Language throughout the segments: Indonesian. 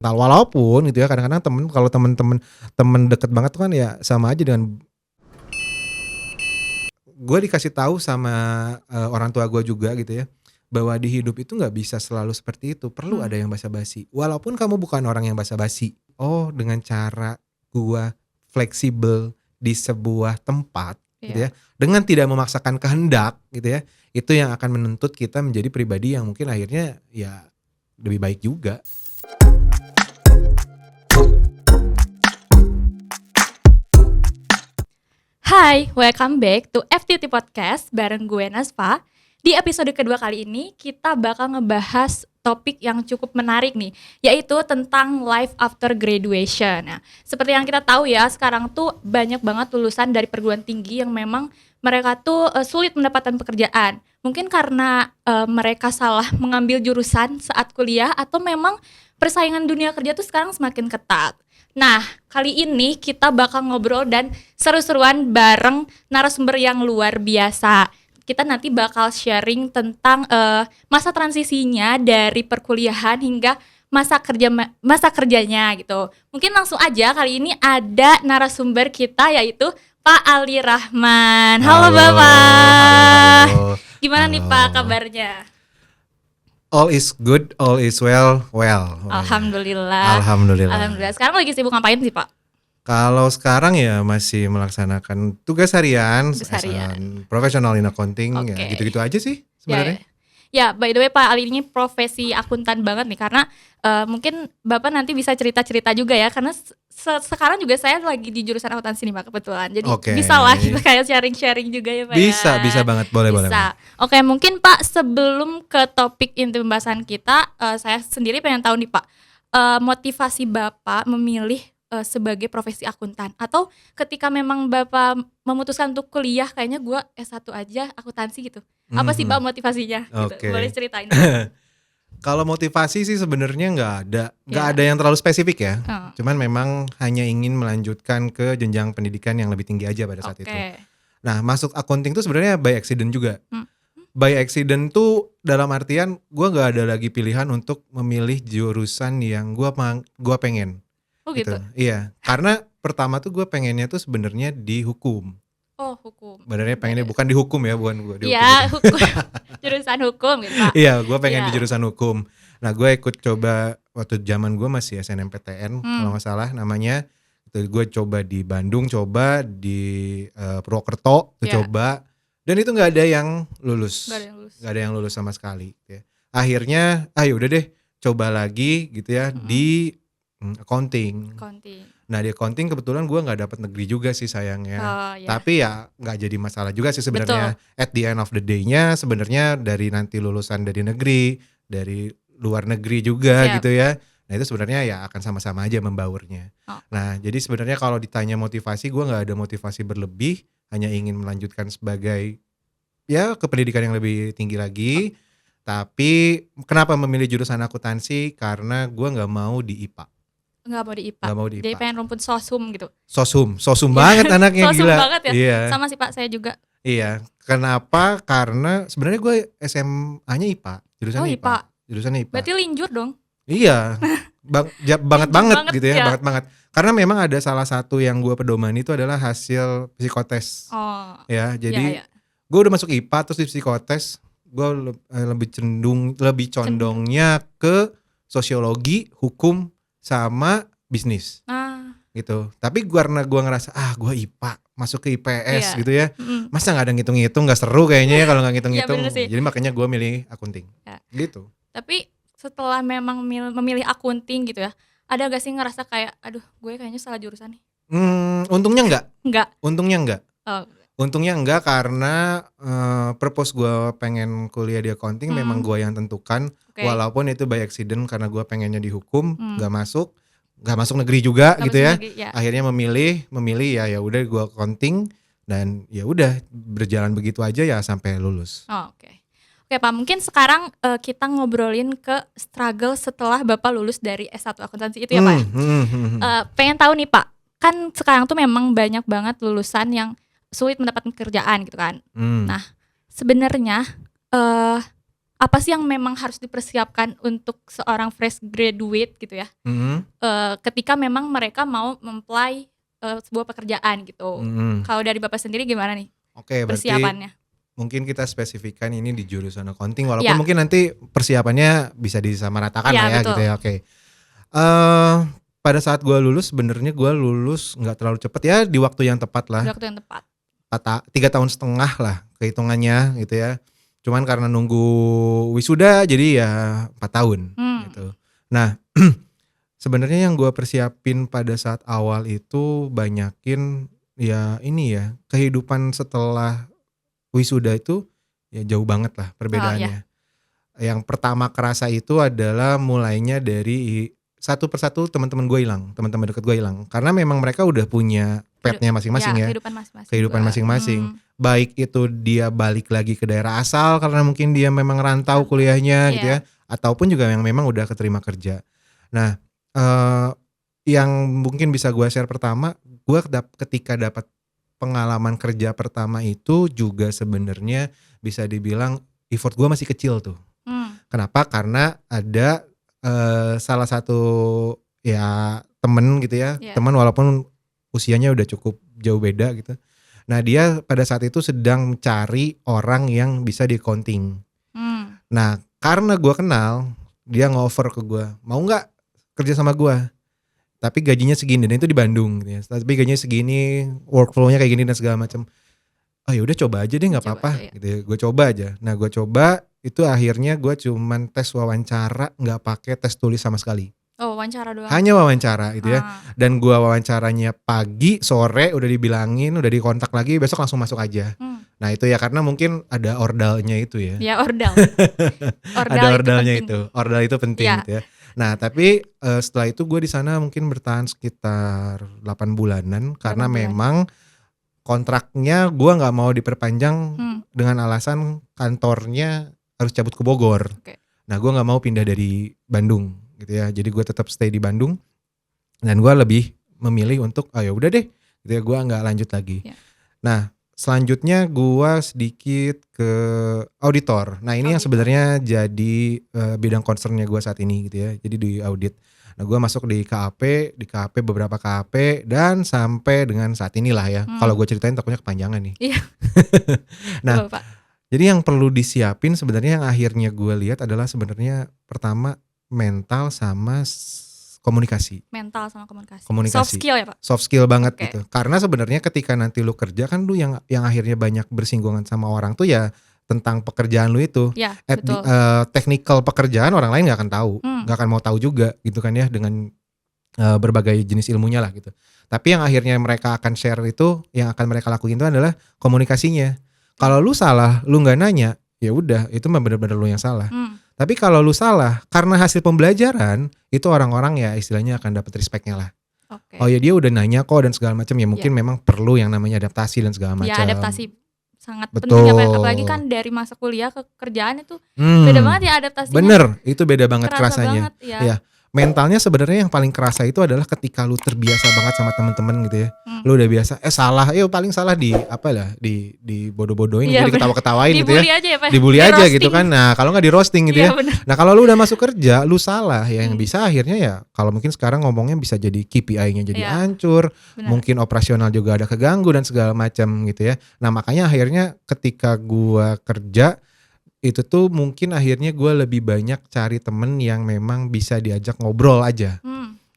Nah, walaupun gitu ya kadang-kadang kalau temen deket banget tuh kan ya sama aja dengan gue dikasih tahu sama, orang tua gue juga gitu ya, bahwa di hidup itu nggak bisa selalu seperti itu, perlu Mmm, ada yang basa-basi. Walaupun kamu bukan orang yang basa-basi. Oh, dengan cara gua fleksibel di sebuah tempat gitu iya. ya, dengan tidak memaksakan kehendak gitu ya, itu yang akan menuntut kita menjadi pribadi yang mungkin akhirnya ya lebih baik juga. Hai, welcome back to FTT Podcast bareng gue Nasfa. Di episode kedua kali ini kita bakal ngebahas topik yang cukup menarik nih, yaitu tentang life after graduation. Nah, seperti yang kita tahu ya, sekarang tuh banyak banget lulusan dari perguruan tinggi yang memang mereka tuh sulit mendapatkan pekerjaan. Mungkin karena mereka salah mengambil jurusan saat kuliah atau memang persaingan dunia kerja tuh sekarang semakin ketat. Nah, kali ini kita bakal ngobrol dan seru-seruan bareng narasumber yang luar biasa. Kita nanti bakal sharing tentang masa transisinya dari perkuliahan hingga masa kerjanya gitu. Mungkin langsung aja kali ini ada narasumber kita yaitu Pak Ali Rahman. Halo Halo halo Bapak. halo Gimana nih Pak halo. kabarnya? All is good, all is well pokoknya. Alhamdulillah. Alhamdulillah. Alhamdulillah. Sekarang lagi sibuk ngapain sih Pak? Kalau sekarang ya masih melaksanakan tugas harian Tugas as a harian. professional in accounting ya Oke. gitu-gitu aja sih Ya, ya. sebenarnya. Ya, by the way Pak Ali ini profesi akuntan banget nih karena mungkin Bapak nanti bisa cerita-cerita juga ya karena sekarang juga saya lagi di jurusan akuntansi nih Pak kebetulan. Jadi Oke. bisa lah kita kayak sharing-sharing juga ya Pak ya. Bisa banget, boleh boleh boleh. Bisa. Oke, mungkin Pak sebelum ke topik inti pembahasan kita, saya sendiri pengen tahu nih Pak, motivasi Bapak memilih sebagai profesi akuntan atau ketika memang Bapak memutuskan untuk kuliah kayaknya gua S1 aja akuntansi gitu. Apa sih Pak Mhm, motivasinya gitu? Boleh oke. ceritain Pak? Kalau motivasi sih sebenarnya nggak Ya, ada yang terlalu spesifik ya. heeh, Cuman memang hanya ingin melanjutkan ke jenjang pendidikan yang lebih tinggi aja pada saat itu. oke. Nah, masuk accounting tuh sebenarnya by accident juga. Mmm, By accident tuh dalam artian gua nggak ada lagi pilihan untuk memilih jurusan yang gua pengen, oh gitu. gitu? Iya, karena pertama tuh gua pengennya tuh sebenarnya di hukum. Oh hukum, Sebenarnya pengennya beres. bukan dihukum ya, bukan gua dihukum Iya bukan. hukum, jurusan hukum gitu Pak? Iya, gua pengen di Iya, jurusan hukum. Nah, gue ikut coba waktu zaman gua masih SNMPTN kalau mmm, nggak salah namanya. Itu gue coba di Bandung, coba di, Purwokerto, tuh iya, coba, dan itu nggak ada yang nggak ada lulus, yang lulus. nggak ada yang lulus sama sekali gitu ya. Akhirnya, ah, ya udah deh coba lagi gitu ya Mhm, di, accounting. accounting. Nah, di accounting kebetulan gua nggak dapet negeri juga sih sayangnya. Oh ya, Tapi ya nggak jadi masalah juga sih betul. sebenarnya. At the end of the day-nya sebenarnya dari nanti lulusan dari negeri, dari luar negeri juga Siap, gitu ya. Nah, itu sebenarnya ya akan sama-sama aja membaurnya. oh, Nah, jadi sebenarnya kalau ditanya motivasi, gua nggak ada motivasi berlebih, hanya ingin melanjutkan sebagai ya ke pendidikan yang lebih tinggi lagi. Tapi kenapa memilih jurusan akuntansi? Karena gua nggak mau di IPA, nggak mau di IPA, nggak mau di jadi IPA. pengen rumput sosum gitu? Sosum Iya, banget anaknya sosum gila. banget ya? Iya, Sama sih Pak, saya juga. iya. Kenapa? Karena sebenarnya gue SMA-nya IPA, Oh jurusannya IPA, IPA, jurusannya IPA. berarti linjur dong? Iya, banget Linjur banget banget gitu ya, ya? banget banget. Karena memang ada salah satu yang gue pedomani itu adalah hasil psikotes Oh, ya. ya Jadi ya, gue udah masuk IPA terus di psikotes gue lebih cenderung. condongnya ke sosiologi, hukum sama bisnis. Ah, Gitu. Tapi karena gua ngerasa, gua IPA, masuk ke IPS iya, gitu ya, mhm. masa nggak ada ngitung-ngitung, nggak seru kayaknya ya kalau nggak Iya bener ngitung-ngitung. sih, Jadi makanya gua milih akunting, ya. gitu. Tapi setelah memang memilih akunting gitu ya, ada gak sih ngerasa kayak, "Aduh gue kayaknya salah jurusan nih?" Untungnya enggak, Enggak? untungnya enggak. Oh, Untungnya enggak karena, purpose gua pengen kuliah di accounting memang mhm, gua yang tentukan, oke, walaupun itu by accident karena gua pengennya di hukum, mmm, nggak masuk negeri juga nggak gitu masuk ya. negeri, ya. Akhirnya memilih ya udah gua accounting dan ya udah berjalan begitu aja ya sampai lulus. Oh, oke. Oke Pak, mungkin sekarang, kita ngobrolin ke struggle setelah Bapak lulus dari S1 akuntansi itu ya Pak ya? Mhm mhm. Pengen tahu nih Pak, kan sekarang tuh memang banyak banget lulusan yang sulit mendapatkan pekerjaan gitu kan. Mmm. Nah, sebenarnya, eee, apa sih yang memang harus dipersiapkan untuk seorang fresh graduate gitu ya, ketika memang mereka mau memplay sebuah pekerjaan gitu. Kalau dari Bapak sendiri gimana nih Oke, berarti persiapannya? mungkin kita spesifikkan ini di jurusan accounting walaupun Ya, mungkin nanti persiapannya bisa disamaratakan lah ya ya gitu betul. ya. Oke. Pada saat gue lulus sebenarnya gue lulus nggak terlalu cepet ya, di waktu yang tepat Di lah. waktu yang tepat. 3,5 tahun lah kehitungannya gitu ya. Cuman karena nunggu wisuda jadi ya 4 tahun gitu. Nah, sebenarnya yang gue persiapin pada saat awal itu banyakin ya ini ya, kehidupan setelah wisuda itu ya jauh banget lah Oh perbedaannya. ya. Yang pertama kerasa itu adalah mulainya dari satu persatu teman-teman gue hilang, teman-teman deket gue hilang. Karena memang mereka udah punya petnya masing-masing ya, Kehidupan masing-masing kehidupan juga. masing-masing. Baik itu dia balik lagi ke daerah asal karena mungkin dia memang rantau kuliahnya gitu Iya. ya, ataupun juga yang memang udah keterima kerja. Nah, yang mungkin bisa gue share pertama, gue ketika dapat pengalaman kerja pertama itu juga sebenarnya bisa dibilang effort gue masih kecil tuh. Kenapa? Karena ada salah satu ya temen gitu ya, Iya. teman walaupun usianya udah cukup jauh beda gitu. Nah dia pada saat itu sedang mencari orang yang bisa di accounting. Nah karena gue kenal, dia nge-offer ke gue, mau nggak kerja sama gue? Tapi gajinya segini, dan itu di Bandung gitu ya. Tapi gajinya segini, workflow-nya kayak gini dan segala macam. Oh ya udah coba aja deh, nggak Coba apa-apa aja ya. gitu ya. Gue coba aja. Nah gue coba itu akhirnya gue cuman tes wawancara, nggak pakai tes tulis sama sekali. Oh, wawancara doang. Hanya wawancara gitu ya. Dan gue wawancaranya pagi, sore udah dibilangin, udah dikontak lagi, besok langsung masuk aja. Nah itu ya karena mungkin ada ordalnya itu ya. Ya ordal. Ada ordalnya penting. itu, ordal itu penting Ya. gitu ya. Nah tapi setelah itu gue di sana mungkin bertahan sekitar 8 bulanan karena 8 bulan. memang kontraknya gue nggak mau diperpanjang dengan alasan kantornya harus cabut ke Bogor. Oke. Nah gue nggak mau pindah dari Bandung gitu ya. Jadi gue tetap stay di Bandung dan gue lebih memilih untuk ya udah deh gitu ya, gue nggak lanjut lagi. Ya. Nah selanjutnya gue sedikit ke auditor. Nah ini yang Auditor. sebenarnya jadi bidang concernnya gue saat ini gitu ya. Jadi di audit. Nah gue masuk di KAP beberapa KAP dan sampai dengan saat inilah ya. Kalau gue ceritain takutnya kepanjangan nih. Iya. Nah, Coba, Pak. jadi yang perlu disiapin sebenarnya yang akhirnya gue lihat adalah sebenarnya pertama mental sama komunikasi. Mental sama komunikasi. Komunikasi. Soft skill ya, Pak? Soft skill banget Oke. gitu. Karena sebenarnya ketika nanti lu kerja kan lu yang akhirnya banyak bersinggungan sama orang tuh ya tentang pekerjaan lu itu. Ya, At betul. technical pekerjaan orang lain gak akan tahu, gak akan mau tahu juga gitu kan ya dengan berbagai jenis ilmunya lah gitu. Tapi yang akhirnya mereka akan share itu, yang akan mereka lakuin itu adalah komunikasinya. Kalau lu salah, lu nggak nanya, ya udah itu mah benar-benar lu yang salah. Tapi kalau lu salah karena hasil pembelajaran, itu orang-orang ya istilahnya akan dapat respectnya lah. Oke. Oh ya dia udah nanya kok dan segala macam ya mungkin memang perlu yang namanya adaptasi dan segala macam. Ya, adaptasi sangat Betul. penting ya, Pak. Apalagi kan dari masa kuliah ke kerjaan itu beda banget ya adaptasinya. Bener, itu beda banget Kerasa kerasanya. banget, ya. Ya, mentalnya sebenarnya yang paling kerasa itu adalah ketika lu terbiasa banget sama temen-temen gitu ya. Lu udah biasa, salah, paling salah di apa lah, di bodoh-bodohin, Iya, jadi ketawa-ketawain gitu ya. Dibully aja ya, Pak. Dibully Di aja roasting. gitu kan. Nah kalau nggak di roasting gitu Iya, ya. bener. Nah kalau lu udah masuk kerja, lu salah ya yang bisa akhirnya ya kalau mungkin sekarang ngomongnya bisa jadi KPI-nya jadi Iya, hancur, benar. mungkin operasional juga ada keganggu dan segala macam gitu ya. Nah makanya akhirnya ketika gua kerja itu tuh mungkin akhirnya gue lebih banyak cari temen yang memang bisa diajak ngobrol aja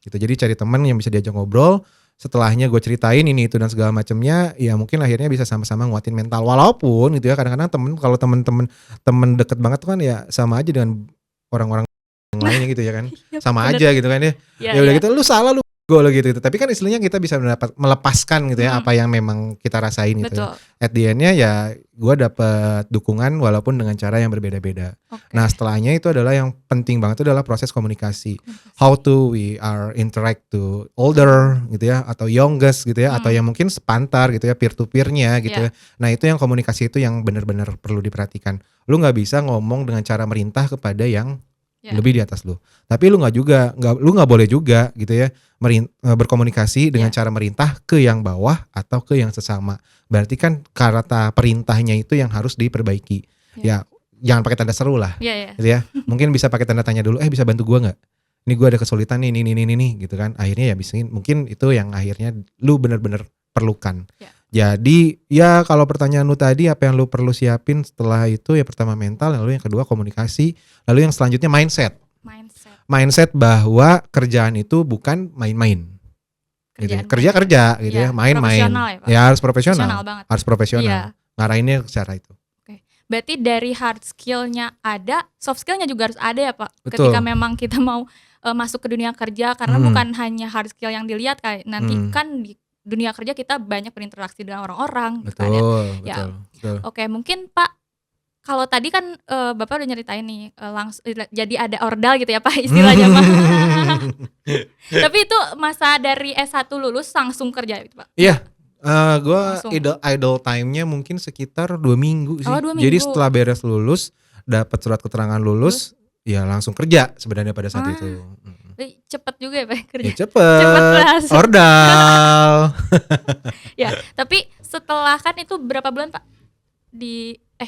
gitu. Jadi cari temen yang bisa diajak ngobrol, setelahnya gue ceritain ini itu dan segala macamnya, ya mungkin akhirnya bisa sama-sama nguatin mental. Walaupun gitu ya kadang-kadang kalau temen deket banget tuh kan ya sama aja dengan orang-orang yang lainnya gitu ya kan, sama bener. aja gitu kan ya. Ya udah gitu, lu salah lu gol gitu. Tapi kan istilahnya kita bisa melepaskan gitu ya apa yang memang kita rasain gitu. Betul. At the end-nya ya gue dapet dukungan walaupun dengan cara yang berbeda-beda. Oke. Nah setelahnya itu adalah yang penting banget itu adalah proses komunikasi. How to we are interact to older gitu ya, atau youngest gitu ya, atau yang mungkin sepantar gitu ya, peer to peer-nya gitu ya. Nah itu yang komunikasi itu yang benar-benar perlu diperhatikan. Lu gak bisa ngomong dengan cara merintah kepada yang lebih di atas lu. Tapi lu nggak boleh juga gitu ya berkomunikasi dengan cara merintah ke yang bawah atau ke yang sesama. Berarti kan kata perintahnya itu yang harus diperbaiki. Ya jangan pakai tanda seru lah, Iya, iya. gitu ya. Mungkin bisa pakai tanda tanya dulu, bisa bantu gua nggak? Ini gua ada kesulitan nih, ini, gitu kan. Akhirnya ya bisa, mungkin itu yang akhirnya lu bener-bener perlukan. Ya. Jadi ya kalau pertanyaan lu tadi apa yang lu perlu siapin setelah itu, ya pertama mental, lalu yang kedua komunikasi, lalu yang selanjutnya mindset. Mindset bahwa kerjaan itu bukan main-main. Gitu ya. Kerja gitu ya, main-main. Profesional ya, Pak? Ya harus profesional. Banget. Harus profesional. Iya. Ngarahinnya secara itu. Berarti dari hard skill-nya ada, soft skill-nya juga harus ada ya Pak? Betul. Ketika memang kita mau masuk ke dunia kerja, karena bukan hanya hard skill yang dilihat, kayak nanti kan di dunia kerja kita banyak berinteraksi dengan orang-orang gitu kan ya. Betul. Oke, mungkin Pak, kalau tadi kan Bapak udah nyeritain nih langsung jadi ada ordal gitu ya Pak istilahnya Pak. Tapi itu masa dari S1 lulus langsung kerja gitu Pak? Iya. Gue Langsung. idle time-nya mungkin sekitar 2 minggu sih. Oh, 2 Jadi minggu. setelah beres lulus, dapat surat keterangan lulus, ya langsung kerja sebenarnya pada saat itu. Cepet juga ya Pak kerja? Ya cepet langsung. Ordal. Ya, tapi setelah kan itu berapa bulan Pak?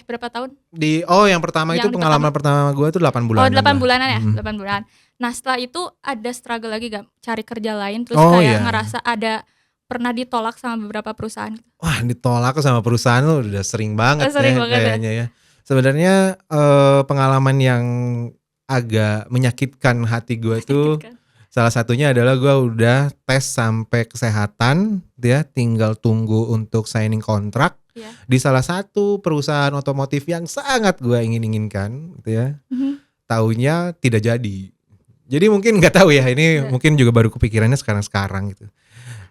Berapa tahun? Yang pertama Yang itu pengalaman pertama gue tuh 8 bulan. Oh 8 bulanan ya, 8 bulan. Nah setelah itu ada struggle lagi gak? Cari kerja lain terus ngerasa ada pernah ditolak sama beberapa perusahaan? Wah, ditolak sama perusahaan tuh udah sering banget kayaknya ya. Sebenarnya pengalaman yang agak menyakitkan hati gue tuh salah satunya adalah gue udah tes sampai kesehatan, dia tinggal tunggu untuk signing kontrak di salah satu perusahaan otomotif yang sangat gue inginkan, gitu ya. Taunya tidak jadi. Jadi mungkin nggak tahu ya, ini mungkin juga baru kepikirannya sekarang gitu.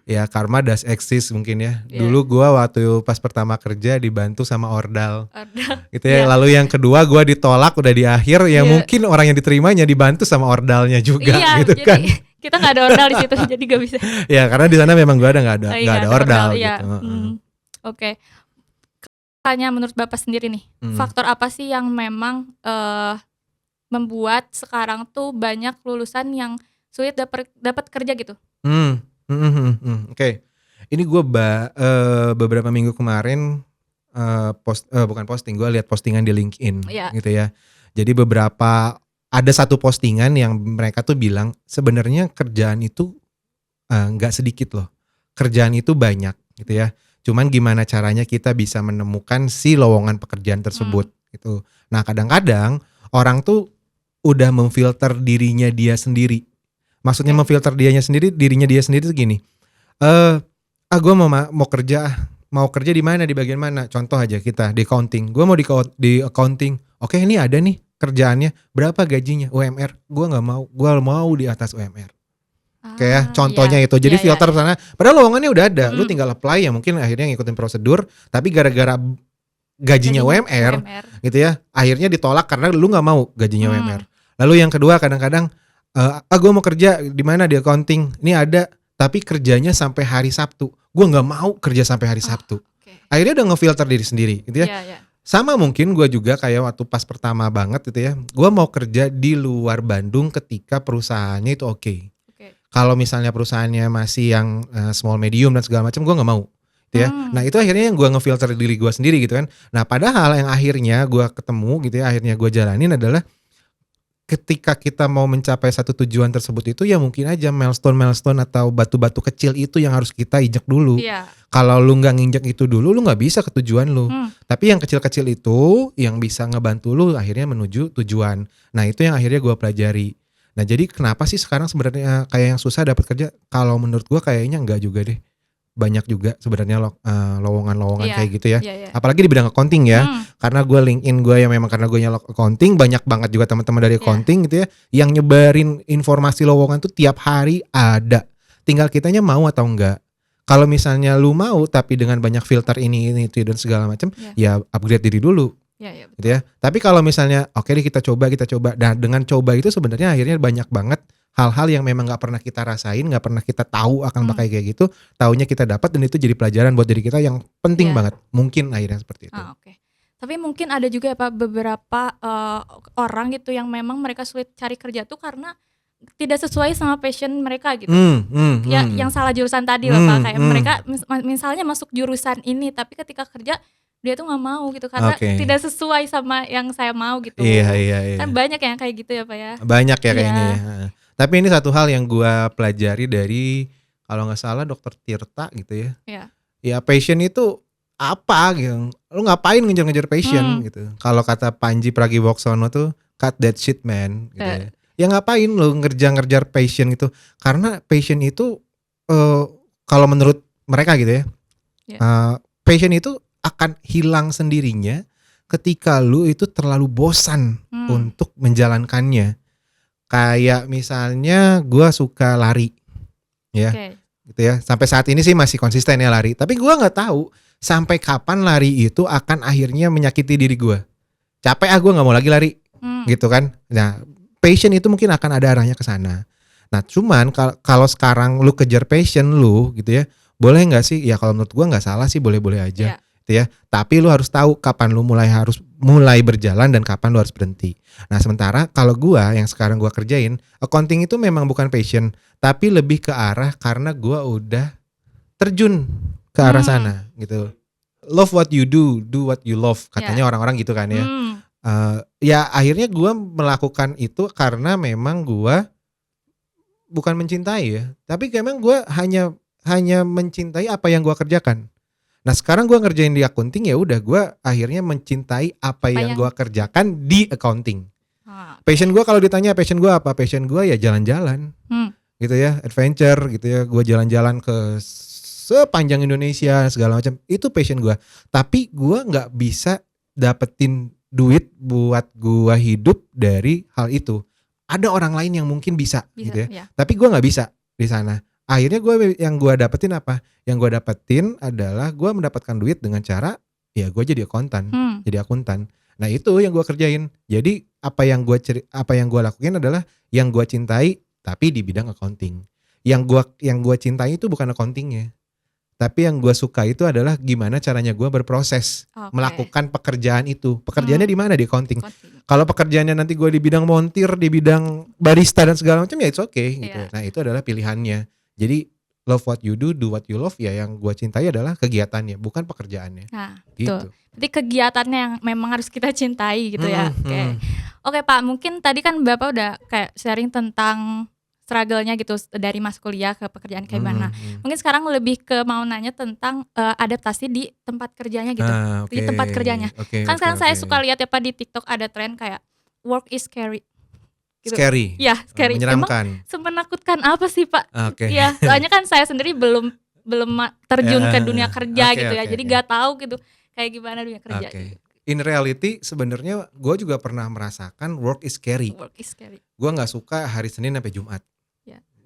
Ya karma does exist mungkin ya. Dulu gue waktu pas pertama kerja dibantu sama ordal. Gitu ya. Lalu yang kedua gue ditolak udah di akhir, ya mungkin orang yang diterimanya dibantu sama ordalnya juga gitu jadi kan. Kita nggak ada ordal di situ jadi gak bisa. Ya karena di sana memang gue nggak ada ordal gitu. Oke. Tanya menurut Bapak sendiri nih, faktor apa sih yang memang membuat sekarang tuh banyak lulusan yang sulit dapat kerja gitu? Oke. Ini gue beberapa minggu kemarin bukan posting, gue lihat postingan di LinkedIn gitu ya. Jadi ada satu postingan yang mereka tuh bilang sebenarnya kerjaan itu nggak sedikit loh. Kerjaan itu banyak gitu ya. Cuman gimana caranya kita bisa menemukan si lowongan pekerjaan tersebut gitu. Nah kadang-kadang orang tuh udah memfilter dirinya dia sendiri. Maksudnya memfilter dirinya dia sendiri tuh gini. Gue mau kerja di mana, di bagian mana? Contoh aja kita di accounting. Gue mau di accounting. Oke, ini ada nih kerjaannya. Berapa gajinya? UMR. Gue nggak mau. Gue mau di atas UMR. Kayak contohnya itu. Jadi filter sana. Padahal lowongannya udah ada. Lu tinggal apply ya. Mungkin akhirnya ngikutin prosedur. Tapi gara-gara gajinya UMR gitu ya. Akhirnya ditolak karena lu nggak mau gajinya UMR. Lalu yang kedua kadang-kadang gue mau kerja di mana, di accounting. Ini ada, tapi kerjanya sampai hari Sabtu. Gue nggak mau kerja sampai hari Sabtu. Akhirnya udah ngefilter diri sendiri, gitu ya. Sama mungkin gue juga kayak waktu pas pertama banget gitu ya. Gue mau kerja di luar Bandung ketika perusahaannya itu oke. Kalau misalnya perusahaannya masih yang small medium dan segala macam, gue nggak mau. Gitu ya. Nah itu akhirnya yang gue ngefilter diri gue sendiri gitu kan. Nah padahal yang akhirnya gue ketemu gitu ya, akhirnya gue jalanin adalah ketika kita mau mencapai satu tujuan tersebut itu ya mungkin aja milestone atau batu-batu kecil itu yang harus kita injek dulu. Kalau lu nggak nginjek itu dulu, lu nggak bisa ke tujuan lu. Tapi yang kecil-kecil itu yang bisa ngebantu lu akhirnya menuju tujuan. Nah itu yang akhirnya gue pelajari. Nah jadi kenapa sih sekarang sebenarnya kayak yang susah dapat kerja? Kalau menurut gue kayaknya enggak juga deh. Banyak juga sebenarnya lowongan-lowongan kayak gitu ya. Apalagi di bidang accounting ya. Karena gue LinkedIn gue yang memang karena gue nyalok accounting, banyak banget juga teman-teman dari accounting gitu ya yang nyebarin informasi lowongan tuh tiap hari ada. Tinggal kitanya mau atau enggak. Kalau misalnya lu mau tapi dengan banyak filter ini itu dan segala macam, ya upgrade diri dulu. Gitu ya. Tapi kalau misalnya oke deh kita coba. Nah, dengan coba itu sebenarnya akhirnya banyak banget hal-hal yang memang nggak pernah kita rasain, nggak pernah kita tahu akan bakal kayak gitu, taunya kita dapat dan itu jadi pelajaran buat diri kita yang penting banget. Mungkin akhirnya seperti itu. Tapi mungkin ada juga ya Pak beberapa orang gitu yang memang mereka sulit cari kerja tuh karena tidak sesuai sama passion mereka gitu. Yang salah jurusan tadi loh Pak, kayak mereka misalnya masuk jurusan ini tapi ketika kerja dia tuh nggak mau gitu karena Oke. tidak sesuai sama yang saya mau gitu. Iya, iya, iya. Kan banyak yang kayak gitu ya Pak ya. Banyak ya kayaknya Iya. ya. Heeh. Tapi ini satu hal yang gua pelajari dari kalau nggak salah Dokter Tirta gitu ya. Iya. Ya passion itu apa gitu. Lu ngapain ngejar-ngejar passion gitu. Kalau kata Panji Pragiwaksono tuh cut that shit man gitu ya. Ya ngapain lu ngejar-ngejar passion itu? Karena passion itu kalau menurut mereka gitu ya. Ya. Passion itu akan hilang sendirinya ketika lu itu terlalu bosan untuk menjalankannya. Kayak misalnya gua suka lari ya. Oke. Gitu ya. Sampai saat ini sih masih konsisten ya lari. Tapi gua nggak tahu sampai kapan lari itu akan akhirnya menyakiti diri gua. Capek gua nggak mau lagi lari. Gitu kan. Nah, passion itu mungkin akan ada arahnya ke sana. Nah, cuman kalau sekarang lu kejar passion lu gitu ya. Boleh nggak sih? Ya kalau menurut gua nggak salah sih, boleh-boleh aja. Iya. Gitu ya. Tapi lu harus tahu kapan lu harus mulai berjalan dan kapan lu harus berhenti. Nah, sementara kalau gua yang sekarang gua kerjain, accounting itu memang bukan passion, tapi lebih ke arah karena gua udah terjun ke arah sana gitu. Love what you do what you love, katanya orang-orang gitu kan ya. Ya akhirnya gua melakukan itu karena memang gua bukan mencintai ya, tapi memang gua hanya mencintai apa yang gua kerjakan. Nah, sekarang gua ngerjain di accounting, ya udah gua akhirnya mencintai apa yang gua kerjakan di accounting. Passion gua kalau ditanya passion gua apa? Passion gua ya jalan-jalan. Gitu ya, adventure gitu ya. Gua jalan-jalan ke sepanjang Indonesia segala macam. Itu passion gua. Tapi gua nggak bisa dapetin duit buat gua hidup dari hal itu. Ada orang lain yang mungkin bisa gitu ya. Ya. Tapi gua nggak bisa di sana. Akhirnya yang gue dapetin apa? Yang gue dapetin adalah gue mendapatkan duit dengan cara ya gue jadi akuntan, Nah itu yang gue kerjain. Jadi apa yang gue lakuin adalah yang gue cintai tapi di bidang accounting. Yang gue cintai itu bukan accountingnya, tapi yang gue suka itu adalah gimana caranya gue berproses melakukan pekerjaan itu. Pekerjaannya di mana? Di accounting. Kalau pekerjaannya nanti gue di bidang montir, di bidang barista dan segala macam ya it's okay gitu. Nah itu adalah pilihannya. Jadi love what you do what you love, ya yang gue cintai adalah kegiatannya, bukan pekerjaannya. Nah, gitu. Jadi kegiatannya yang memang harus kita cintai gitu ya. Oke Pak, mungkin tadi kan Bapak udah kayak sharing tentang struggle-nya gitu dari mas kuliah ke pekerjaan kayak mana. Mungkin sekarang lebih ke mau nanya tentang adaptasi di tempat kerjanya gitu. Di tempat kerjanya. Kan sekarang saya suka lihat ya Pak di TikTok ada tren kayak work is scary. Gitu. Scary. Ya, scary. Menyeramkan. Emang semenakutkan apa sih Pak? Oke. Ya, soalnya kan saya sendiri belum terjun ke dunia kerja gitu ya. Jadi gak tahu gitu kayak gimana dunia kerja. In reality sebenarnya gue juga pernah merasakan work is scary. Gue nggak suka hari Senin sampai Jumat.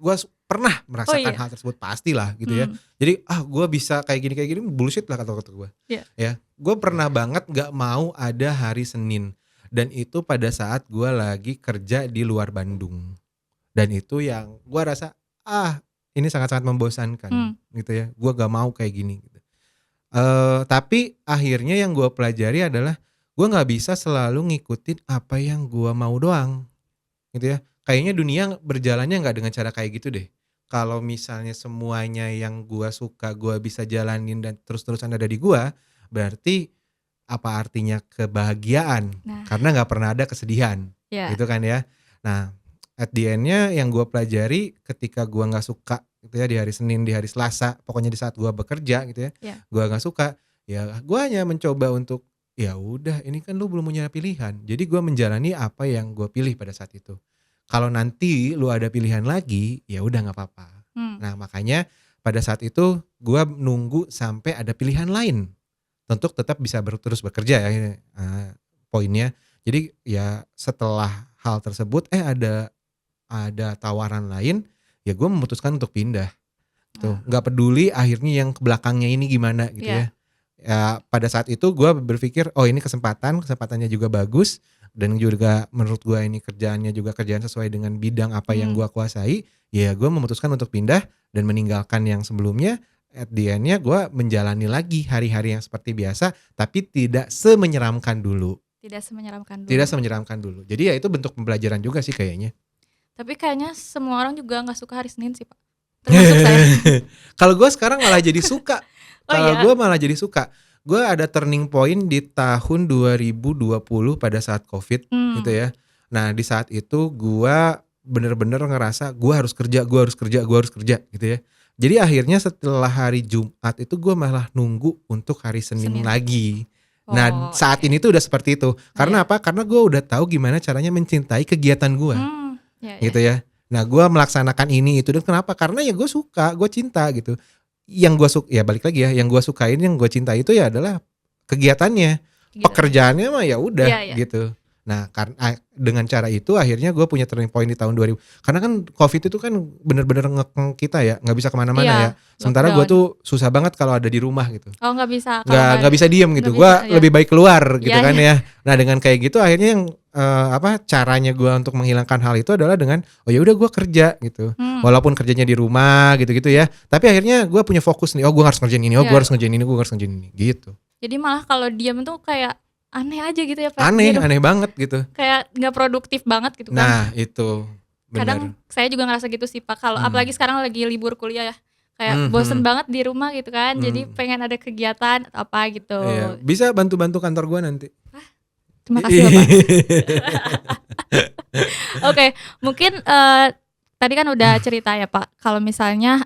Gue pernah merasakan hal tersebut, pastilah gitu ya. Jadi gue bisa kayak gini bullshit lah kata-kata gue. Ya, gue pernah banget nggak mau ada hari Senin. Dan itu pada saat gue lagi kerja di luar Bandung. Dan itu yang gue rasa ini sangat-sangat membosankan gitu ya. Gue gak mau kayak gini gitu. Tapi akhirnya yang gue pelajari adalah gue gak bisa selalu ngikutin apa yang gue mau doang gitu ya. Kayaknya dunia berjalannya gak dengan cara kayak gitu deh. Kalau misalnya semuanya yang gue suka gue bisa jalanin dan terus-terusan ada di gue, berarti apa artinya kebahagiaan? Karena gak pernah ada kesedihan gitu kan ya. Nah at the end-nya yang gue pelajari ketika gue gak suka gitu ya, di hari Senin, di hari Selasa, pokoknya di saat gue bekerja gitu ya, gue gak suka, ya gue hanya mencoba untuk ya udah ini kan lu belum punya pilihan, jadi gue menjalani apa yang gue pilih pada saat itu. Kalau nanti lu ada pilihan lagi ya udah gak apa-apa. Nah makanya pada saat itu gue nunggu sampai ada pilihan lain untuk tetap bisa terus bekerja ya, poinnya. Jadi ya setelah hal tersebut ada tawaran lain, ya gue memutuskan untuk pindah. Tuh, nggak peduli akhirnya yang ke belakangnya ini gimana gitu ya. Ya pada saat itu gue berpikir ini kesempatannya juga bagus, dan juga menurut gue ini kerjaan sesuai dengan bidang apa yang gue kuasai. Ya gue memutuskan untuk pindah dan meninggalkan yang sebelumnya. At the end-nya gue menjalani lagi hari-hari yang seperti biasa, tapi tidak semenyeramkan dulu. Tidak semenyeramkan dulu. Jadi ya itu bentuk pembelajaran juga sih kayaknya. Tapi kayaknya semua orang juga gak suka hari Senin sih Pak. Termasuk saya. Kalau gue sekarang malah jadi suka. Gue malah jadi suka. Gue ada turning point di tahun 2020 pada saat COVID gitu ya. Nah di saat itu gue bener-bener ngerasa gue harus kerja gitu ya. Jadi akhirnya setelah hari Jumat itu gue malah nunggu untuk hari Senin Senin. lagi. Nah Oh, saat oke. ini tuh udah seperti itu. Karena Iya. apa? Karena gue udah tahu gimana caranya mencintai kegiatan gue Ya, gitu ya. Nah gue melaksanakan ini itu dan kenapa? Karena ya gue suka, gue cinta gitu. Yang gue suka ya balik lagi ya, yang gue sukain, yang gue cintai itu ya adalah kegiatannya. gitu. Pekerjaannya mah ya udah Iya. gitu. Nah karena dengan cara itu akhirnya gue punya turning point di tahun 2000. Karena kan COVID itu kan bener-bener ngekang kita ya, nggak bisa kemana-mana Iya, ya. Sementara gue lockdown. tuh susah banget kalau ada di rumah gitu. Oh, nggak bisa kalau Nggak bisa diem gitu. nggak Gue bisa, iya. lebih baik keluar gitu Iya, kan ya. Nah dengan kayak gitu akhirnya yang caranya gue untuk menghilangkan hal itu adalah dengan oh ya udah gue kerja gitu. Walaupun kerjanya di rumah gitu-gitu ya. Tapi akhirnya gue punya fokus nih. Oh gue harus ngerjain ini. Oh gue Iya. harus ngerjain ini. Gue harus ngerjain ini. Gitu. Jadi malah kalau diam tuh kayak aneh aja gitu ya Pak. Aneh, Gitu. aneh banget gitu. Kayak nggak produktif banget gitu kan. Nah itu Kadang benar. saya juga ngerasa gitu sih Pak. Kalau apalagi sekarang lagi libur kuliah ya. Kayak bosen banget di rumah gitu kan. Jadi pengen ada kegiatan atau apa gitu. Iya. Bisa bantu-bantu kantor gue nanti. Terima kasih Bapak. Oke, mungkin tadi kan udah cerita ya Pak. Kalau misalnya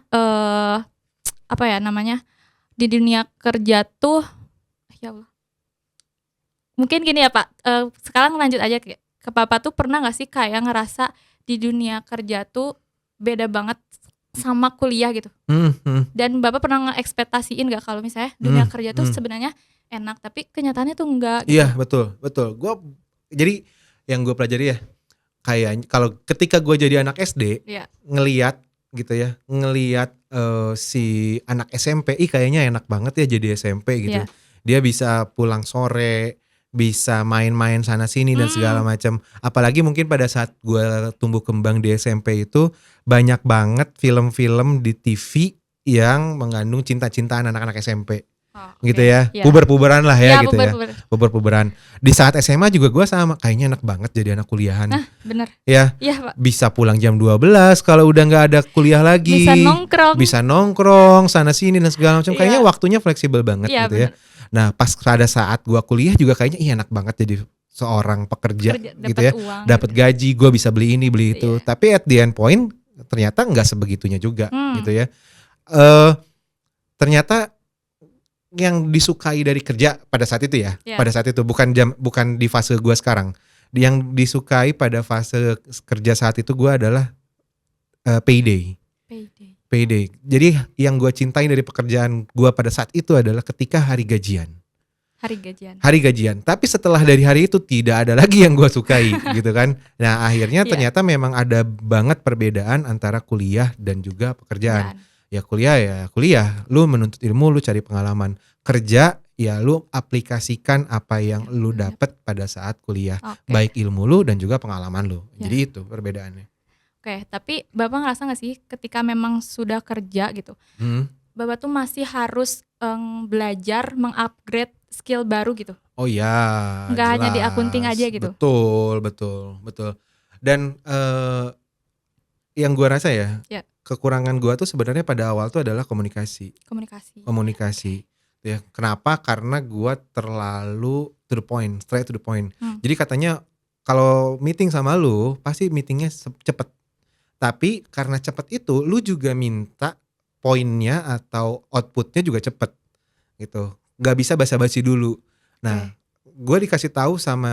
apa ya namanya di dunia kerja tuh, ya Allah. Mungkin gini ya Pak. Sekarang lanjut aja ke Bapak tuh pernah nggak sih kayak ngerasa di dunia kerja tuh beda banget sama kuliah gitu? Dan Bapak pernah ngeekspektasiin nggak kalau misalnya dunia kerja tuh sebenarnya enak, tapi kenyataannya tuh enggak gitu? Iya betul. Gue jadi yang gue pelajari ya kayak kalau ketika gue jadi anak SD Iya. ngeliat gitu ya, ngeliat si anak SMP, kayaknya enak banget ya jadi SMP gitu. Iya. Dia bisa pulang sore, bisa main-main sana sini dan segala macam. Apalagi mungkin pada saat gue tumbuh kembang di SMP itu banyak banget film-film di TV yang mengandung cinta-cintaan anak-anak SMP. Oh, Gitu oke. ya, Iya. puber-puberan lah ya gitu ya, puber-puber. puber-puberan. Di saat SMA juga gue sama, kayaknya enak banget jadi anak kuliahan. Nah, bener. Ya, Iya Pak. bisa pulang jam 12 kalau udah nggak ada kuliah lagi. Bisa nongkrong. Nongkrong sana sini dan segala macam. Iya. Kayaknya waktunya fleksibel banget Iya, gitu ya. Nah, pas pada saat gua kuliah juga kayaknya enak banget jadi seorang pekerja Kerja, gitu dapat ya. uang. Dapat gaji, gua bisa beli ini, beli itu. Iya. Tapi at the end point ternyata nggak sebegitunya juga gitu ya. Ternyata yang disukai dari kerja pada saat itu ya, Iya. pada saat itu bukan di fase gua sekarang. Yang disukai pada fase kerja saat itu gua adalah payday. Jadi yang gue cintai dari pekerjaan gue pada saat itu adalah ketika hari gajian. Hari gajian. Tapi setelah dari hari itu tidak ada lagi yang gue sukai gitu kan. Nah akhirnya Iya. ternyata memang ada banget perbedaan antara kuliah dan juga pekerjaan. Ya kuliah, lu menuntut ilmu, lu cari pengalaman. Kerja ya lu aplikasikan apa yang lu dapat pada saat kuliah. Oke. Baik ilmu lu dan juga pengalaman lu. Ya. Jadi itu perbedaannya. Oke, tapi Bapak ngerasa gak sih ketika memang sudah kerja gitu, Bapak tuh masih harus belajar mengupgrade skill baru gitu? Oh ya, Nggak hanya di jelas. akunting aja gitu? Betul. Dan yang gue rasa ya, kekurangan gue tuh sebenarnya pada awal tuh adalah komunikasi. Ya, kenapa? Karena gue terlalu to the point, straight to the point. Jadi katanya kalau meeting sama lu pasti meetingnya cepet. Tapi karena cepet itu, lu juga minta poinnya atau outputnya juga cepet gitu. Gak bisa basa-basi dulu. Nah, gue dikasih tahu sama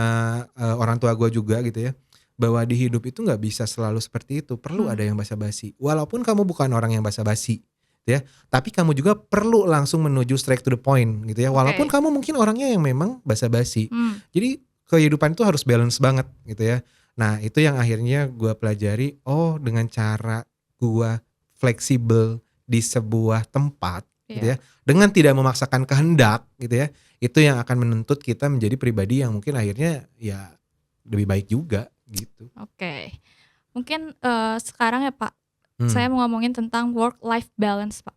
orang tua gue juga gitu ya, bahwa di hidup itu gak bisa selalu seperti itu. Perlu ada yang basa-basi. Walaupun kamu bukan orang yang basa-basi, ya, tapi kamu juga perlu langsung menuju straight to the point gitu ya. Walaupun kamu mungkin orangnya yang memang basa-basi. Jadi kehidupan itu harus balance banget gitu ya. Nah itu yang akhirnya gue pelajari. Oh dengan cara gue fleksibel di sebuah tempat gitu ya, dengan tidak memaksakan kehendak gitu ya, itu yang akan menuntut kita menjadi pribadi yang mungkin akhirnya ya lebih baik juga gitu. Oke. Mungkin sekarang ya Pak, saya mau ngomongin tentang work-life balance Pak.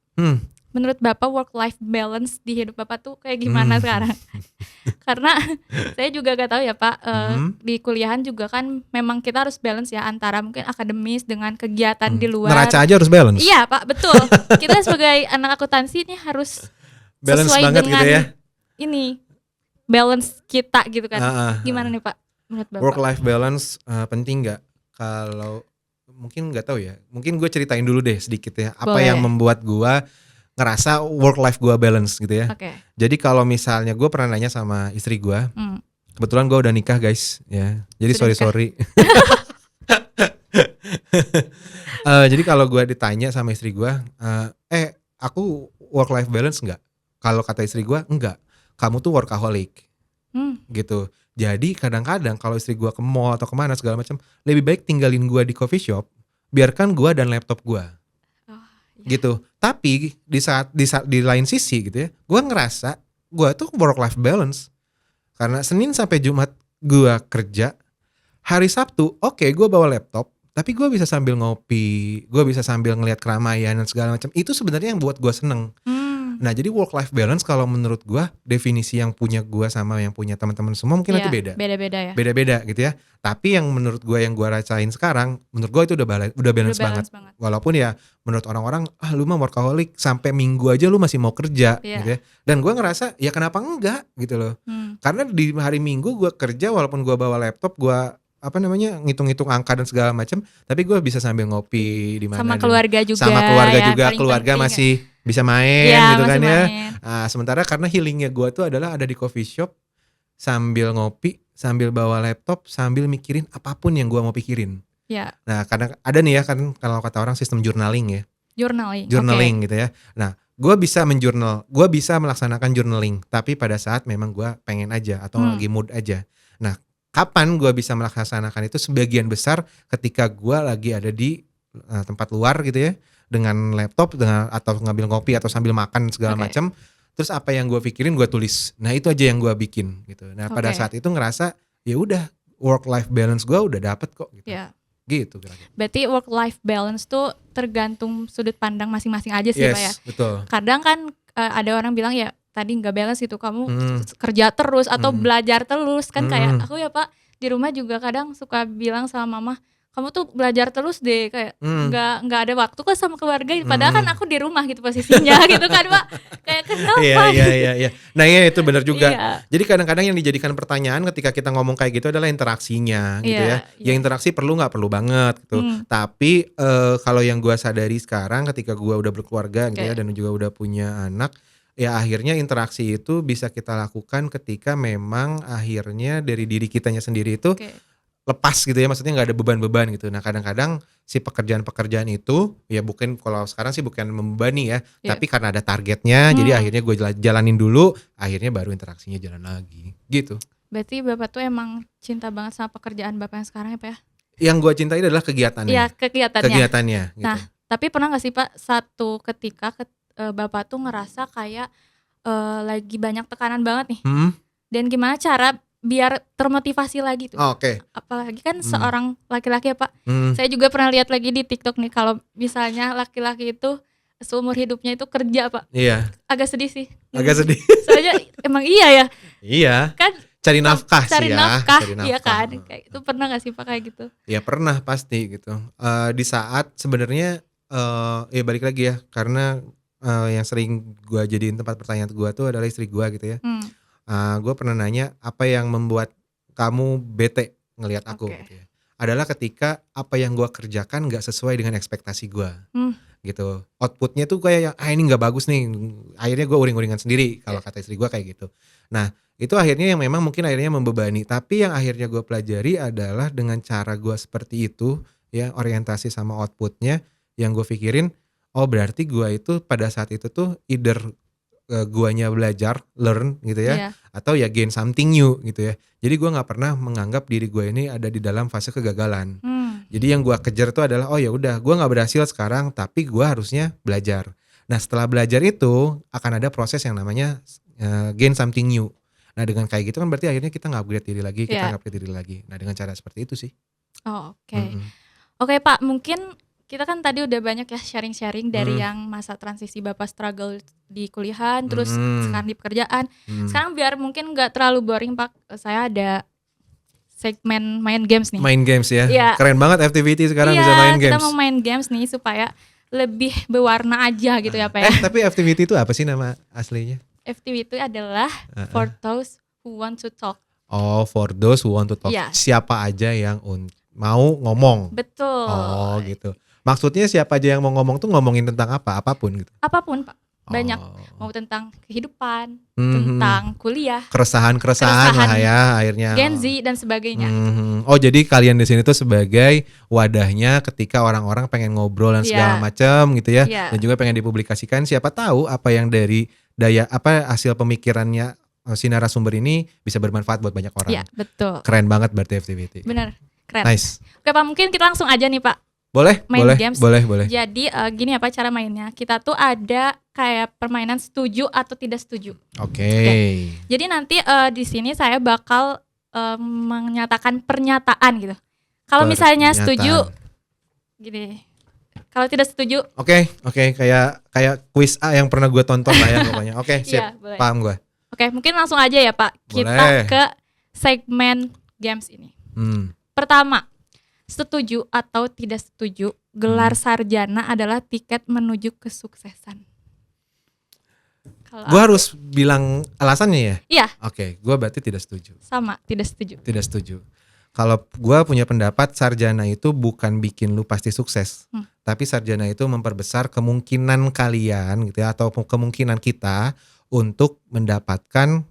Menurut Bapak work-life balance di hidup Bapak tuh kayak gimana sekarang? Karena saya juga gak tahu ya Pak, di kuliahan juga kan memang kita harus balance ya antara mungkin akademis dengan kegiatan di luar. Neraca aja harus balance. Iya Pak, betul. Kita sebagai anak akuntansi ini harus balance sesuai banget dengan gitu ya. ini balance kita gitu kan. Ah, ah, Gimana ah. nih Pak menurut Bapak? Work life balance penting nggak? Kalau mungkin nggak tahu ya. Mungkin gue ceritain dulu deh sedikit ya. Apa Boleh. yang membuat gue ngerasa work life gue balance gitu ya. Oke. Jadi kalau misalnya gue pernah nanya sama istri gue, Hmm. kebetulan gue udah nikah guys, ya. Jadi Sudah sorry. Jadi kalau gue ditanya sama istri gue, aku work life balance nggak? Kalau kata istri gue, enggak. Kamu tuh workaholic Hmm. gitu. Jadi kadang-kadang kalau istri gue ke mall atau kemana segala macam, lebih baik tinggalin gue di coffee shop, biarkan gue dan laptop gue Oh, iya. gitu. Tapi di lain sisi gitu ya, gue ngerasa gue tuh work life balance karena Senin sampai Jumat gue kerja, hari Sabtu oke gue bawa laptop, tapi gue bisa sambil ngopi, gue bisa sambil ngelihat keramaian dan segala macam. Itu sebenarnya yang buat gue seneng. Nah jadi work life balance kalau menurut gue, definisi yang punya gue sama yang punya teman-teman semua mungkin nanti Iya, beda. beda-beda ya. Beda-beda gitu ya. Tapi yang menurut gue yang gue rasain sekarang, menurut gue itu udah balance Udah banget. balance banget. Walaupun ya menurut orang-orang, lu mah workaholic, sampai Minggu aja lu masih mau kerja Iya. gitu ya. Dan gue ngerasa ya kenapa enggak gitu loh. Hmm. Karena di hari Minggu gue kerja walaupun gue bawa laptop, gue ngitung-ngitung angka dan segala macam, tapi gue bisa sambil ngopi di mana. Sama keluarga juga. Sama keluarga ya, juga, paling keluarga penting. masih bisa main Iya, gitu kan masih ya. main. Sementara karena healingnya gue tuh adalah ada di coffee shop, sambil ngopi, sambil bawa laptop, sambil mikirin apapun yang gue mau pikirin. Ya, Nah kadang ada nih ya kan, kalau kata orang sistem journaling ya, journaling. journaling gitu ya. Nah gue bisa menjurnal, gue bisa melaksanakan journaling, tapi pada saat memang gue pengen aja atau lagi mood aja. Nah kapan gue bisa melaksanakan itu, sebagian besar ketika gue lagi ada di tempat luar gitu ya, dengan laptop, atau ngambil ngopi atau sambil makan segala Oke. macam. Terus apa yang gue pikirin gue tulis. Nah itu aja yang gue bikin gitu. Nah pada Oke. saat itu ngerasa ya udah work life balance gue udah dapet kok gitu. Ya. Gitu kira-kira. Berarti work life balance tuh tergantung sudut pandang masing-masing aja sih Pak ya. Yes, betul. Kadang kan ada orang bilang ya tadi nggak balance gitu, kamu Hmm. kerja terus atau belajar terus kan. Kayak Hmm. aku ya Pak di rumah juga kadang suka bilang sama mama, kamu tuh belajar terus deh, kayak nggak ada waktu kok sama keluarga. Padahal kan aku di rumah gitu posisinya gitu kan Pak. Kayak kenapa? Iya. Nah iya itu benar juga. Iya. Jadi kadang-kadang yang dijadikan pertanyaan ketika kita ngomong kayak gitu adalah interaksinya gitu Iya, ya. iya. Ya interaksi perlu nggak perlu banget gitu. Tapi kalau yang gue sadari sekarang ketika gue udah berkeluarga gitu ya, Oke. dan juga udah punya anak, ya akhirnya interaksi itu bisa kita lakukan ketika memang akhirnya dari diri kitanya sendiri itu Oke. lepas gitu ya, maksudnya nggak ada beban-beban gitu. Nah kadang-kadang si pekerjaan-pekerjaan itu ya bukan, kalau sekarang sih bukan membebani ya, Iya. tapi karena ada targetnya, jadi akhirnya gue jalanin dulu, akhirnya baru interaksinya jalan lagi gitu. Berarti Bapak tuh emang cinta banget sama pekerjaan Bapak yang sekarang ya Pak ya? Yang gue cintai adalah kegiatannya. Iya, kegiatannya. Kegiatannya gitu. Nah, tapi pernah gak sih Pak satu ketika Bapak tuh ngerasa kayak lagi banyak tekanan banget nih, dan gimana cara biar termotivasi lagi tuh? Oke. Apalagi kan seorang laki-laki ya Pak. Hmm. Saya juga pernah lihat lagi di TikTok nih, kalau misalnya laki-laki itu seumur hidupnya itu kerja Pak. Iya. Agak sedih sih. Agak sedih. Soalnya emang iya ya, Iya. kan Cari nafkah cari sih ya. nafkah, Cari iya kan? nafkah. Kayak itu pernah gak sih Pak kayak gitu? Ya pernah pasti gitu. Di saat sebenarnya ya balik lagi ya, karena yang sering gue jadiin tempat pertanyaan gue tuh adalah istri gue gitu ya. Gue pernah nanya, apa yang membuat kamu bete ngelihat aku Oke. gitu ya. Adalah ketika apa yang gue kerjakan gak sesuai dengan ekspektasi gue gitu. Outputnya tuh kayak ini gak bagus nih. Akhirnya gue uring-uringan sendiri kalau kata istri gue kayak gitu. Nah itu akhirnya yang memang mungkin akhirnya membebani. Tapi yang akhirnya gue pelajari adalah dengan cara gue seperti itu ya, orientasi sama outputnya, yang gue pikirin, oh berarti gue itu pada saat itu tuh either guanya belajar, learn gitu ya, Iya. atau ya gain something new gitu ya. Jadi gue nggak pernah menganggap diri gue ini ada di dalam fase kegagalan. Jadi yang gue kejar itu adalah, oh ya udah, gue nggak berhasil sekarang, tapi gue harusnya belajar. Nah setelah belajar itu akan ada proses yang namanya gain something new. Nah dengan kayak gitu kan berarti akhirnya kita nge-upgrade diri lagi, kita Iya. nge-upgrade diri lagi. Nah dengan cara seperti itu sih. Oh, oke. Oke Pak, mungkin kita kan tadi udah banyak ya sharing-sharing dari yang masa transisi Bapak struggle di kuliahan, terus sekarang di pekerjaan. Sekarang biar mungkin gak terlalu boring Pak, saya ada segmen main games nih. Main games ya. Iya. Keren banget FTVT sekarang Iya, bisa main kita games. mau main games nih supaya lebih berwarna aja gitu ya Pak ya. Tapi FTVT itu apa sih nama aslinya? FTW itu adalah for those who want to talk. Oh, for those who want to talk. Iya. Siapa aja yang mau ngomong. Betul. Oh, gitu. Maksudnya siapa aja yang mau ngomong tuh ngomongin tentang apa? Apapun gitu. Apapun, Pak. Banyak. Oh. Mau tentang kehidupan, Mhm. tentang kuliah, Keresahan lah ya akhirnya. Gen Z dan sebagainya. Oh, jadi kalian di sini tuh sebagai wadahnya ketika orang-orang pengen ngobrol dan segala Iya. macam gitu ya. Iya. Dan juga pengen dipublikasikan, siapa tahu apa yang dari hasil pemikirannya si narasumber ini bisa bermanfaat buat banyak orang. Iya, betul. Keren banget berarti FTVT. Benar. Keren. Nice. Oke, Pak, mungkin kita langsung aja nih, Pak. Boleh? Main boleh, games. boleh. Jadi gini apa cara mainnya? Kita tuh ada kayak permainan setuju atau tidak setuju. Oke. Jadi nanti di sini saya bakal menyatakan pernyataan gitu. Kalau misalnya setuju, gini. Kalau tidak setuju, Oke, kayak quiz A yang pernah gue tonton lah ya pokoknya. Oke, iya, siap. boleh. Paham gue. Oke, mungkin langsung aja ya Pak. Kita Boleh. ke segmen games ini. Pertama, setuju atau tidak setuju, gelar sarjana adalah tiket menuju kesuksesan. Kalau Gue harus bilang alasannya ya? Iya, Oke, gue berarti tidak setuju. sama, tidak setuju. Tidak setuju. Kalau gue punya pendapat sarjana itu bukan bikin lu pasti sukses, tapi sarjana itu memperbesar kemungkinan kalian gitu ya, atau kemungkinan kita untuk mendapatkan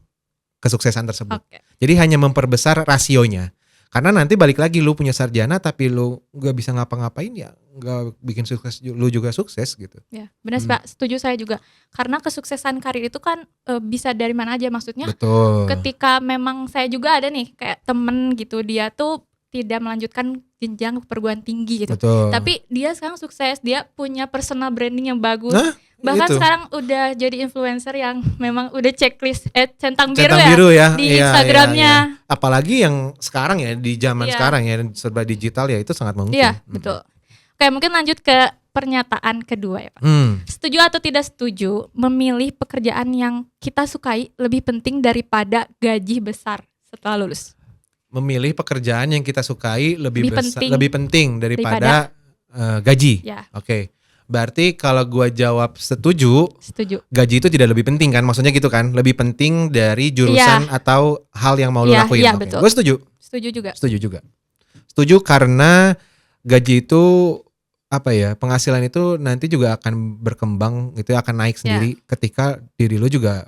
kesuksesan tersebut. Oke. Jadi hanya memperbesar rasionya. Karena nanti balik lagi lu punya sarjana tapi lu gak bisa ngapa-ngapain ya gak bikin sukses lu juga sukses gitu. Ya, benar sih Pak, setuju saya juga. Karena kesuksesan karir itu kan bisa dari mana aja, maksudnya. Betul. Ketika memang saya juga ada nih kayak temen gitu, dia tuh tidak melanjutkan jenjang perguruan tinggi gitu. Betul. Tapi dia sekarang sukses, dia punya personal branding yang bagus. Nah, Bahkan itu. sekarang udah jadi influencer yang memang udah checklist centang Centang biru biru ya di iya, Instagramnya. iya. Apalagi yang sekarang ya di zaman Iya. sekarang ya serba digital ya itu sangat mungkin. Iya, betul. Oke, mungkin lanjut ke pernyataan kedua ya Pak. Setuju atau tidak setuju memilih pekerjaan yang kita sukai lebih penting daripada gaji besar setelah lulus? Memilih pekerjaan yang kita sukai Lebih penting daripada gaji. Ya, Oke. Berarti kalau gua jawab setuju, setuju. gaji itu tidak lebih penting kan? Maksudnya gitu kan? Lebih penting dari jurusan atau hal yang mau lu Iya, lakuin. iya, Oke. betul. Gue setuju. Setuju juga. Setuju juga. Setuju karena gaji itu apa ya? Penghasilan itu nanti juga akan berkembang, itu akan naik sendiri ketika diri lu juga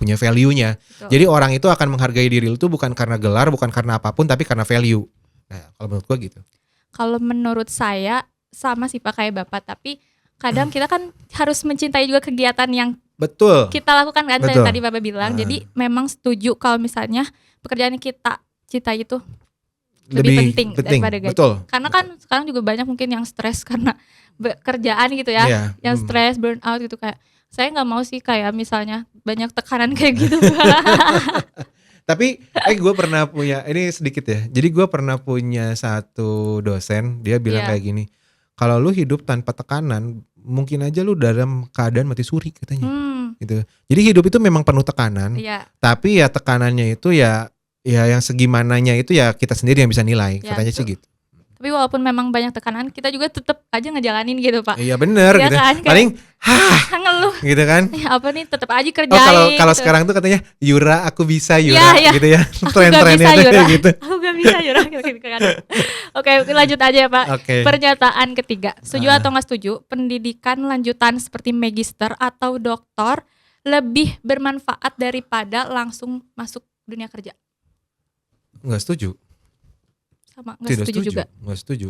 punya value-nya. Betul. Jadi orang itu akan menghargai diri lu tuh bukan karena gelar, bukan karena apapun, tapi karena value. Nah, kalau menurut gua gitu. Kalau menurut saya sama sih Pak kayak Bapak, tapi kadang kita kan harus mencintai juga kegiatan yang Betul. kita lakukan kan, Betul. yang tadi Bapak bilang. Jadi memang setuju kalau misalnya pekerjaan yang kita cintai itu lebih penting daripada gaji. Betul. Karena kan sekarang juga banyak mungkin yang stres karena kerjaan gitu ya, Iya. yang stres, burn out gitu, kayak saya nggak mau sih kayak misalnya banyak tekanan kayak gitu. Tapi gue pernah punya, ini sedikit ya. Jadi gue pernah punya satu dosen, dia bilang kayak gini. Kalau lu hidup tanpa tekanan, mungkin aja lu dalam keadaan mati suri katanya. Gitu. Jadi hidup itu memang penuh tekanan. Iya. Tapi ya tekanannya itu ya yang segimananya itu ya kita sendiri yang bisa nilai. Ya, Katanya betul. sih gitu. Tapi walaupun memang banyak tekanan, kita juga tetap aja ngejalanin gitu Pak. Iya bener Iya gitu. kan, kayak- Paling Ngeluh. gitu kan. Apa nih, tetap aja Oh kerjain. kalau gitu. sekarang tuh katanya Yura aku bisa Yura Iya. gitu ya. Aku gak Tren-trennya bisa tuh Yura. kayak gitu. Aku gak bisa Yura gitu kan. Oke, lanjut aja ya Pak. Oke. Pernyataan ketiga, setuju atau nggak setuju pendidikan lanjutan seperti magister atau doktor lebih bermanfaat daripada langsung masuk dunia kerja? Nggak setuju. Sama, nggak Tidak setuju juga. Nggak setuju.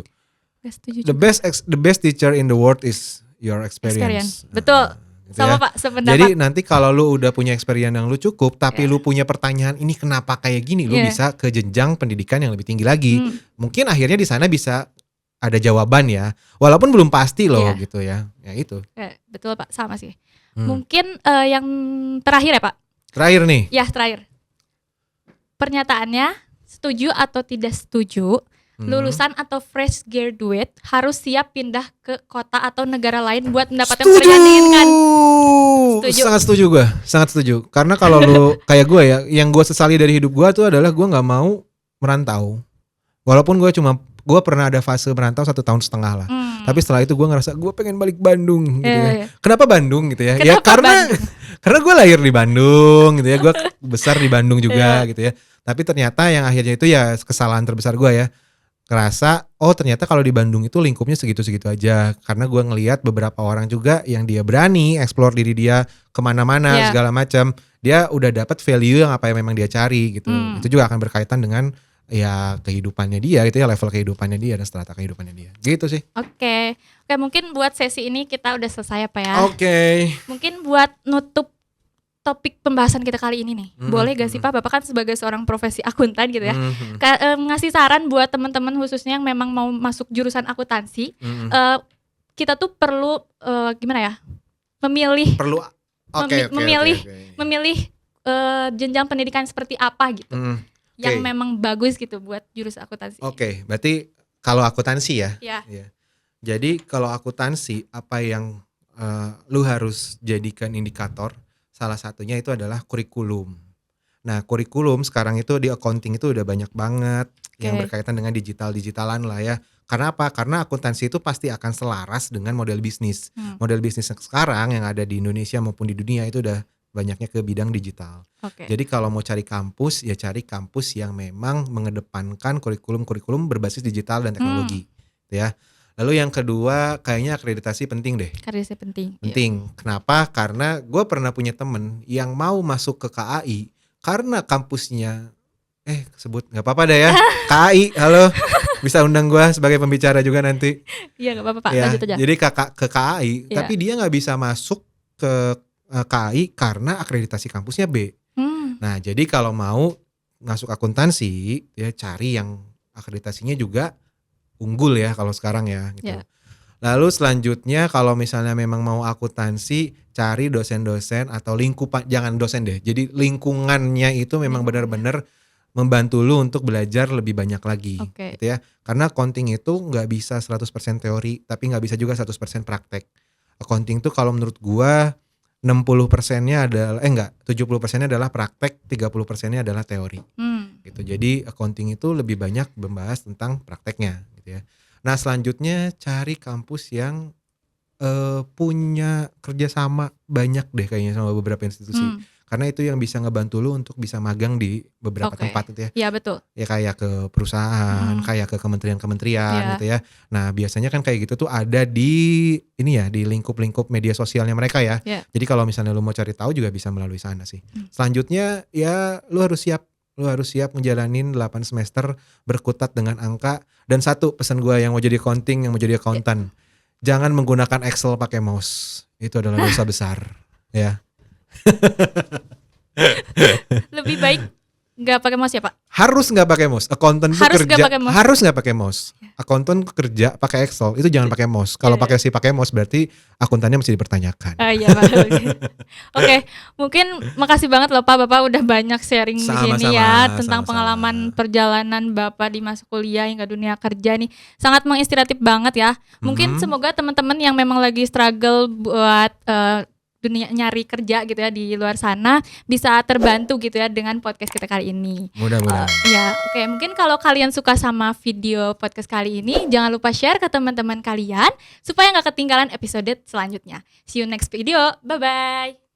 Nggak setuju The juga. best teacher in the world is your experience. Betul. Gitu Sama ya. Pak, sependapat. Jadi nanti kalau lu udah punya experience yang lu cukup, tapi Ya. lu punya pertanyaan ini kenapa kayak gini, lu Ya. bisa ke jenjang pendidikan yang lebih tinggi lagi. Mungkin akhirnya di sana bisa ada jawaban ya, walaupun belum pasti loh Ya. gitu ya. Ya itu. Betul Pak, sama sih. Mungkin yang terakhir ya Pak. Terakhir nih. Ya, terakhir. Pernyataannya, setuju atau tidak setuju, lulusan atau fresh graduate harus siap pindah ke kota atau negara lain buat mendapatkan pekerjaan yang diinginkan. Setuju. Sangat setuju gue, sangat setuju. Karena kalau lu kayak gue ya, yang gue sesali dari hidup gue tuh adalah gue nggak mau merantau. Walaupun gue cuma gue pernah ada fase merantau 1,5 tahun lah. Tapi setelah itu gue ngerasa gue pengen balik Bandung gitu ya. Kenapa Bandung gitu ya? Ya Kenapa karena karena gue lahir di Bandung gitu ya. Gue besar di Bandung juga gitu ya. Tapi ternyata yang akhirnya itu ya kesalahan terbesar gue ya. Ngerasa ternyata kalau di Bandung itu lingkupnya segitu-segitu aja. Karena gue ngelihat beberapa orang juga yang dia berani explore diri dia kemana-mana segala macam. Dia udah dapat value yang apa yang memang dia cari gitu. Itu juga akan berkaitan dengan ya kehidupannya dia gitu ya, level kehidupannya dia dan strata kehidupannya dia. Gitu sih. Oke, mungkin buat sesi ini kita udah selesai apa ya? Oke. Mungkin buat nutup topik pembahasan kita kali ini nih, boleh gak sih Pak? Bapak kan sebagai seorang profesi akuntan gitu ya, ngasih saran buat teman-teman khususnya yang memang mau masuk jurusan akuntansi. Kita tuh perlu gimana ya? Memilih jenjang pendidikan seperti apa gitu. Yang memang bagus gitu buat jurusan akuntansi. Oke, berarti kalau akuntansi ya. Ya. Jadi kalau akuntansi apa yang lu harus jadikan indikator, salah satunya itu adalah kurikulum. Nah, kurikulum sekarang itu di accounting itu udah banyak banget yang berkaitan dengan digitalan lah ya. Karena apa? Karena akuntansi itu pasti akan selaras dengan model bisnis. Model bisnis sekarang yang ada di Indonesia maupun di dunia itu udah banyaknya ke bidang digital. Jadi kalau mau cari kampus, ya cari kampus yang memang mengedepankan kurikulum berbasis digital dan teknologi, ya. Lalu yang kedua, kayaknya akreditasi penting deh. Akreditasi penting. Kenapa? Karena gue pernah punya temen yang mau masuk ke KAI karena kampusnya, sebut nggak apa-apa dah ya. KAI, halo, bisa undang gue sebagai pembicara juga nanti. Iya nggak apa-apa Pak, ya, lanjut aja. Jadi ke KAI, tapi dia nggak bisa masuk ke KAI karena akreditasi kampusnya B. Nah, jadi kalau mau masuk akuntansi, ya cari yang akreditasinya juga unggul ya kalau sekarang ya gitu. Lalu selanjutnya kalau misalnya memang mau akuntansi, cari dosen-dosen atau lingkupan, jangan dosen deh. Jadi lingkungannya itu memang benar-benar membantu lu untuk belajar lebih banyak lagi gitu ya. Karena accounting itu nggak bisa 100% teori, tapi nggak bisa juga 100% praktek. Accounting tuh kalau menurut gua 60%-nya adalah 70%-nya adalah praktek, 30%-nya adalah teori. Gitu. Jadi accounting itu lebih banyak membahas tentang prakteknya gitu ya. Nah, selanjutnya cari kampus yang punya kerjasama banyak deh kayaknya sama beberapa institusi. Karena itu yang bisa ngebantu lu untuk bisa magang di beberapa tempat gitu ya. Iya betul. Ya kayak ke perusahaan, kayak ke kementerian-kementerian gitu ya. Nah, biasanya kan kayak gitu tuh ada di ini ya, di lingkup-lingkup media sosialnya mereka ya. Jadi kalau misalnya lu mau cari tahu juga bisa melalui sana sih. Selanjutnya ya lu harus siap ngejalanin 8 semester berkutat dengan angka. Dan satu pesan gue yang mau jadi accounting, yang mau jadi accountant, jangan menggunakan Excel pakai mouse. Itu adalah dosa besar ya. Lebih baik nggak pakai mouse ya Pak? Harus nggak pakai mouse. Accountant itu kerja harus nggak pakai mouse. Accountant kerja pakai Excel itu jangan pakai mouse. Kalau pakai mouse berarti akuntannya mesti dipertanyakan. Iya Pak. Oke, mungkin makasih banget loh Pak, Bapak udah banyak sharing di sini ya tentang pengalaman perjalanan Bapak di masa kuliah hingga dunia kerja nih. Sangat menginspiratif banget ya. Mungkin semoga teman-teman yang memang lagi struggle buat dunia nyari kerja gitu ya di luar sana bisa terbantu gitu ya dengan podcast kita kali ini. Mudah-mudahan. Oke, mungkin kalau kalian suka sama video podcast kali ini, jangan lupa share ke teman-teman kalian supaya nggak ketinggalan episode selanjutnya. See you next video. Bye bye.